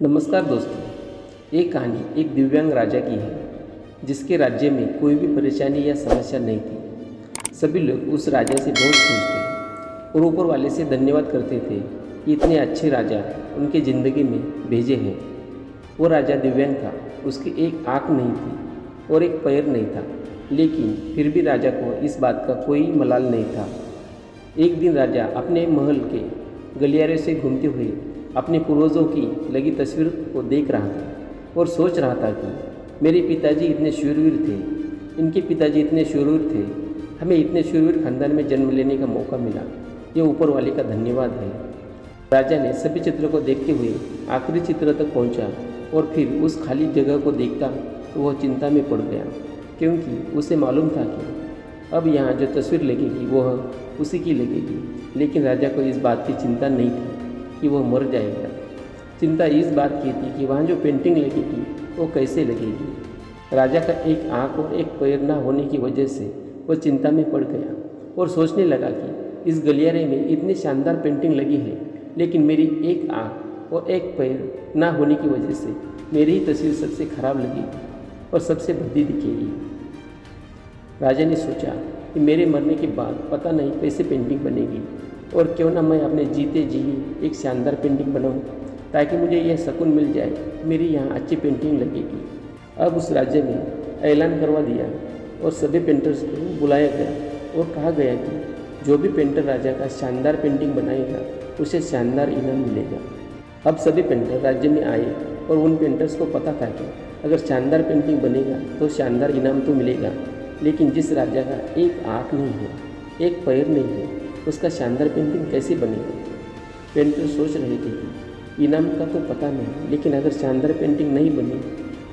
नमस्कार दोस्तों। एक कहानी एक दिव्यांग राजा की है जिसके राज्य में कोई भी परेशानी या समस्या नहीं थी। सभी लोग उस राजा से बहुत खुश थे और ऊपर वाले से धन्यवाद करते थे कि इतने अच्छे राजा उनके ज़िंदगी में भेजे हैं। वो राजा दिव्यांग था, उसकी एक आँख नहीं थी और एक पैर नहीं था, लेकिन फिर भी राजा को इस बात का कोई मलाल नहीं था। एक दिन राजा अपने महल के गलियारे से घूमते हुए अपने पूर्वजों की लगी तस्वीर को देख रहा था और सोच रहा था कि मेरे पिताजी इतने शूरवीर थे, इनके पिताजी इतने शूरवीर थे, हमें इतने शूरवीर खानदान में जन्म लेने का मौका मिला। ये ऊपर वाले का धन्यवाद है। राजा ने सभी चित्रों को देखते हुए आखिरी चित्र तक पहुंचा और फिर उस खाली जगह को देखता तो वह चिंता में पड़ गया, क्योंकि उसे मालूम था कि अब यहाँ जो तस्वीर लगेगी वह उसी की लगेगी। लेकिन राजा को इस बात की चिंता नहीं थी कि वह मर जाएगा। चिंता इस बात की थी कि वहाँ जो पेंटिंग लगेगी वो कैसे लगेगी। राजा का एक आँख और एक पैर न होने की वजह से वह चिंता में पड़ गया और सोचने लगा कि इस गलियारे में इतनी शानदार पेंटिंग लगी है, लेकिन मेरी एक आँख और एक पैर ना होने की वजह से मेरी ही तस्वीर सबसे खराब लगेगी और सबसे भद्दी दिखेगी। राजा ने सोचा कि मेरे मरने के बाद पता नहीं कैसे पेंटिंग बनेगी, और क्यों ना मैं अपने जीते जी एक शानदार पेंटिंग बनाऊं, ताकि मुझे यह सुकून मिल जाए मेरी यहाँ अच्छी पेंटिंग लगेगी। अब उस राज्य में ऐलान करवा दिया और सभी पेंटर्स को बुलाया गया और कहा गया कि जो भी पेंटर राजा का शानदार पेंटिंग बनाएगा उसे शानदार इनाम मिलेगा। अब सभी पेंटर राज्य में आए और उन पेंटर्स को पता था कि अगर शानदार पेंटिंग बनेगा तो शानदार इनाम तो मिलेगा, लेकिन जिस राजा का एक आँख नहीं है, एक पैर नहीं है, उसका शानदार पेंटिंग कैसे बनेगा। पेंटर सोच रहे थे कि इनाम का तो पता नहीं, लेकिन अगर शानदार पेंटिंग नहीं बनी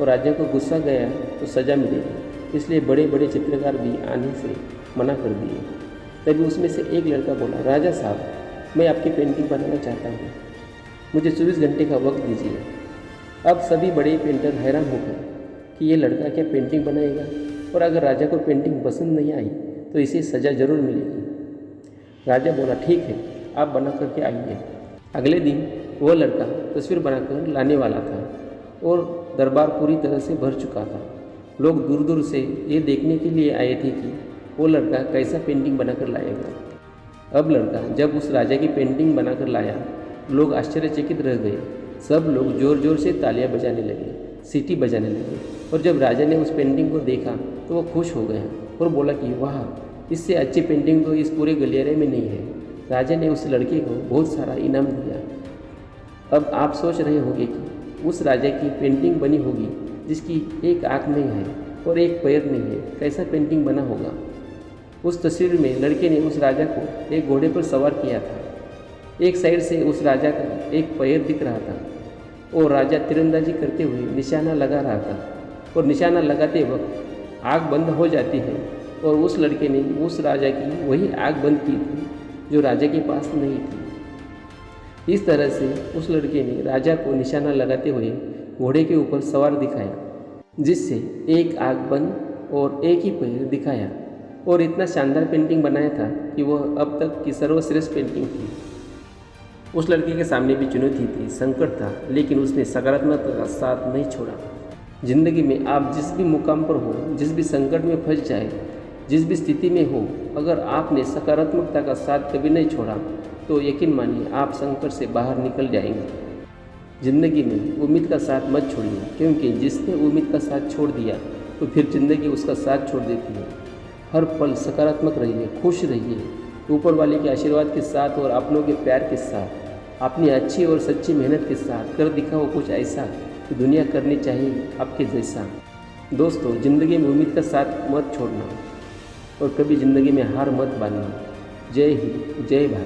और राजा को गुस्सा गया तो सज़ा मिलेगी। इसलिए बड़े बड़े चित्रकार भी आने से मना कर दिए। तभी उसमें से एक लड़का बोला, राजा साहब, मैं आपकी पेंटिंग बनाना चाहता हूँ, मुझे 24 घंटे का वक्त दीजिए। अब सभी बड़े पेंटर हैरान हो गए कि ये लड़का क्या पेंटिंग बनाएगा, और अगर राजा को पेंटिंग पसंद नहीं आई तो इसे सज़ा ज़रूर मिलेगी। राजा बोला, ठीक है, आप बना करके आइए। अगले दिन वह लड़का तस्वीर बनाकर लाने वाला था और दरबार पूरी तरह से भर चुका था। लोग दूर दूर से ये देखने के लिए आए थे कि वो लड़का कैसा पेंटिंग बनाकर लाएगा। अब लड़का जब उस राजा की पेंटिंग बनाकर लाया, लोग आश्चर्यचकित रह गए। सब लोग ज़ोर ज़ोर से तालियां बजाने लगे, सीटी बजाने लगे, और जब राजा ने उस पेंटिंग को देखा तो वो खुश हो गया और बोला कि वाह, इससे अच्छी पेंटिंग तो इस पूरे गलियारे में नहीं है। राजा ने उस लड़के को बहुत सारा इनाम दिया। अब आप सोच रहे होंगे कि उस राजा की पेंटिंग बनी होगी जिसकी एक आँख नहीं है और एक पैर नहीं है, कैसा पेंटिंग बना होगा। उस तस्वीर में लड़के ने उस राजा को एक घोड़े पर सवार किया था। एक साइड से उस राजा का एक पैर दिख रहा था और राजा तीरंदाजी करते हुए निशाना लगा रहा था, और निशाना लगाते वक्त आँख बंद हो जाती है, और उस लड़के ने उस राजा की वही आँख बंद की थी जो राजा के पास नहीं थी। इस तरह से उस लड़के ने राजा को निशाना लगाते हुए घोड़े के ऊपर सवार दिखाया, जिससे एक आँख बंद और एक ही पैर दिखाया, और इतना शानदार पेंटिंग बनाया था कि वह अब तक की सर्वश्रेष्ठ पेंटिंग थी। उस लड़के के सामने भी चुनौती थी, संकट था, लेकिन उसने सकारात्मकता का साथ नहीं छोड़ा। जिंदगी में आप जिस भी मुकाम पर हो, जिस भी संकट में फंस जाए, जिस भी स्थिति में हो, अगर आपने सकारात्मकता का साथ कभी नहीं छोड़ा तो यकीन मानिए आप संकट से बाहर निकल जाएंगे। ज़िंदगी में उम्मीद का साथ मत छोड़िए, क्योंकि जिसने उम्मीद का साथ छोड़ दिया तो फिर ज़िंदगी उसका साथ छोड़ देती है। हर पल सकारात्मक रहिए, खुश रहिए, ऊपर वाले के आशीर्वाद के साथ और अपनों के प्यार के साथ, अपनी अच्छी और सच्ची मेहनत के साथ कर दिखाओ कुछ ऐसा कि दुनिया करनी चाहिए आपके जैसा। दोस्तों, ज़िंदगी में उम्मीद का साथ मत छोड़ना और कभी ज़िंदगी में हार मत मानना। जय हिंद, जय भारत।